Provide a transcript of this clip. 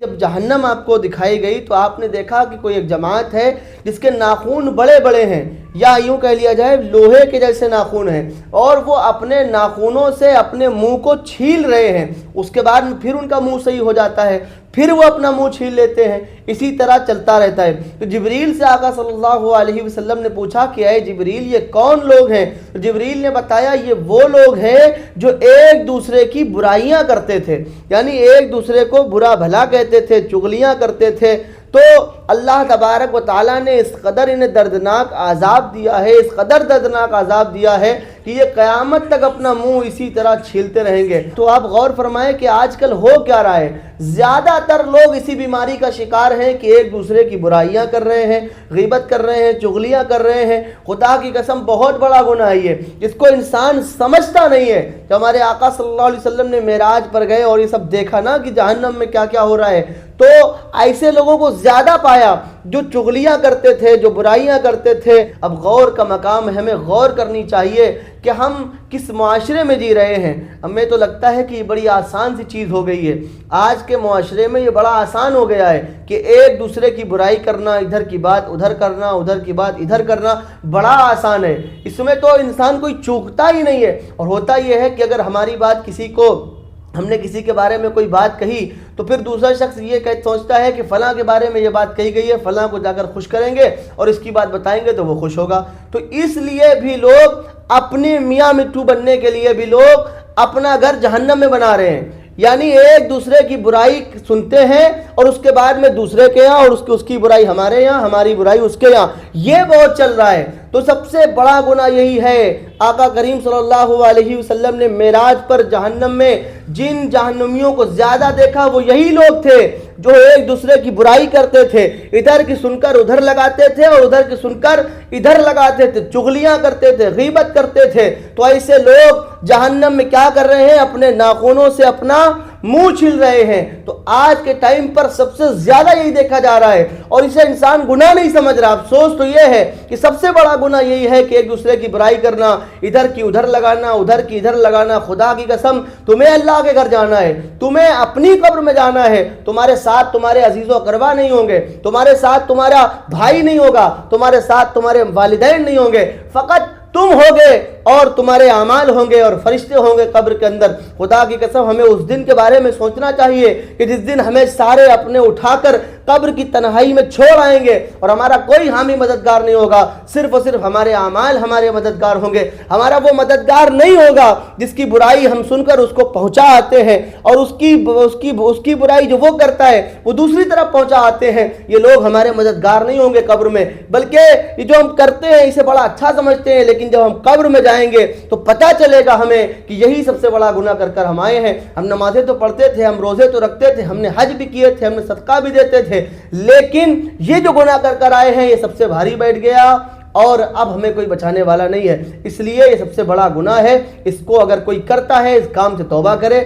جب جہنم آپ کو دکھائی گئی تو آپ نے دیکھا کہ کوئی ایک جماعت ہے جس کے ناخن بڑے بڑے ہیں، یا یوں کہہ لیا جائے لوہے کے جیسے ناخن ہیں، اور وہ اپنے ناخنوں سے اپنے منہ کو چھیل رہے ہیں، اس کے بعد پھر ان کا منہ صحیح ہو جاتا ہے، پھر وہ اپنا منہ چھیل لیتے ہیں، اسی طرح چلتا رہتا ہے۔ تو جبریل سے آقا صلی اللہ علیہ وسلم نے پوچھا کہ اے جبریل یہ کون لوگ ہیں؟ تو جبریل نے بتایا یہ وہ لوگ ہیں جو ایک دوسرے کی برائیاں کرتے تھے، یعنی ایک دوسرے کو برا بھلا کہتے تھے، چغلیاں کرتے تھے۔ تو اللہ تبارک و تعالیٰ نے اس قدر انہیں دردناک عذاب دیا ہے، اس قدر دردناک عذاب دیا ہے کہ یہ قیامت تک اپنا منہ اسی طرح چھیلتے رہیں گے۔ تو آپ غور فرمائیں کہ آج کل ہو کیا رہا ہے، زیادہ تر لوگ اسی بیماری کا شکار ہیں کہ ایک دوسرے کی برائیاں کر رہے ہیں، غیبت کر رہے ہیں، چغلیاں کر رہے ہیں۔ خدا کی قسم بہت بڑا گناہ ہے یہ، جس کو انسان سمجھتا نہیں ہے۔ کہ ہمارے آقا صلی اللہ علیہ وسلم نے معراج پر گئے اور یہ سب دیکھا نا کہ جہنم میں کیا کیا ہو رہا ہے، تو ایسے لوگوں کو زیادہ پایا جو چغلیاں کرتے تھے، جو برائیاں کرتے تھے۔ اب غور کا مقام ہے، ہمیں غور کرنی چاہیے کہ ہم کس معاشرے میں جی رہے ہیں۔ ہمیں تو لگتا ہے کہ یہ بڑی آسان سی چیز ہو گئی ہے، آج کے معاشرے میں یہ بڑا آسان ہو گیا ہے کہ ایک دوسرے کی برائی کرنا، ادھر کی بات ادھر کرنا، ادھر کی بات ادھر کرنا بڑا آسان ہے۔ اس میں تو انسان کوئی چوکتا ہی نہیں ہے۔ اور ہوتا یہ ہے کہ اگر ہماری بات ہم نے کسی کے بارے میں کوئی بات کہی تو پھر دوسرا شخص یہ سوچتا ہے کہ فلاں کے بارے میں یہ بات کہی گئی ہے، فلاں کو جا کر خوش کریں گے اور اس کی بات بتائیں گے تو وہ خوش ہوگا۔ تو اس لیے بھی لوگ اپنے میاں مٹھو بننے کے لیے بھی لوگ اپنا گھر جہنم میں بنا رہے ہیں، یعنی ایک دوسرے کی برائی سنتے ہیں اور اس کے بعد میں دوسرے کے یہاں، اور اس کی برائی ہمارے یہاں، ہماری برائی اس کے یہاں، یہ بہت چل رہا ہے۔ تو سب سے بڑا گناہ یہی ہے۔ آقا کریم صلی اللہ علیہ وسلم نے معراج پر جہنم میں جن جہنمیوں کو زیادہ دیکھا وہ یہی لوگ تھے جو ایک دوسرے کی برائی کرتے تھے، ادھر کی سن کر ادھر لگاتے تھے اور ادھر کی سن کر ادھر لگاتے تھے، چغلیاں کرتے تھے، غیبت کرتے تھے۔ تو ایسے لوگ جہنم میں کیا کر رہے ہیں؟ اپنے ناخنوں سے اپنا منہ چھل رہے ہیں۔ تو آج کے ٹائم پر سب سے زیادہ یہی دیکھا جا رہا ہے، اور اسے انسان گناہ نہیں سمجھ رہا۔ افسوس تو یہ ہے کہ سب سے بڑا گناہ یہی ہے کہ ایک دوسرے کی برائی کرنا، ادھر کی ادھر لگانا، ادھر کی ادھر لگانا۔ خدا کی قسم تمہیں اللہ کے گھر جانا ہے، تمہیں اپنی قبر میں جانا ہے، تمہارے ساتھ تمہارے عزیز و اقربا نہیں ہوں گے، تمہارے ساتھ تمہارا بھائی نہیں ہوگا، تمہارے ساتھ تمہارے والدین نہیں ہوں گے، فقط تم ہوگے اور تمہارے اعمال ہوں گے اور فرشتے ہوں گے قبر کے اندر۔ خدا کی قسم ہمیں اس دن کے بارے میں سوچنا چاہیے کہ جس دن ہمیں سارے اپنے اٹھا کر قبر کی تنہائی میں چھوڑ آئیں گے اور ہمارا کوئی حامی مددگار نہیں ہوگا، صرف اور صرف ہمارے اعمال ہمارے مددگار ہوں گے۔ ہمارا وہ مددگار نہیں ہوگا جس کی برائی ہم سن کر اس کو پہنچا آتے ہیں، اور اس کی برائی جو وہ کرتا ہے وہ دوسری طرف پہنچا آتے ہیں۔ یہ لوگ ہمارے مددگار نہیں ہوں گے قبر میں، بلکہ یہ جو ہم کرتے ہیں اسے بڑا اچھا سمجھتے ہیں، لیکن جب ہم قبر میں جائیں گے تو پتہ چلے گا ہمیں کہ یہی سب سے بڑا گناہ کر ہم آئے ہیں۔ ہم نمازیں تو پڑھتے تھے، ہم روزے تو رکھتے تھے، ہم نے حج بھی کیے تھے، ہم نے صدقہ بھی دیتے تھے، لیکن یہ جو گناہ کر آئے ہیں یہ سب سے بھاری بیٹھ گیا، اور اب ہمیں کوئی بچانے والا نہیں ہے۔ اس لیے یہ سب سے بڑا گناہ ہے، اس کو اگر کوئی کرتا ہے اس کام سے توبہ کرے۔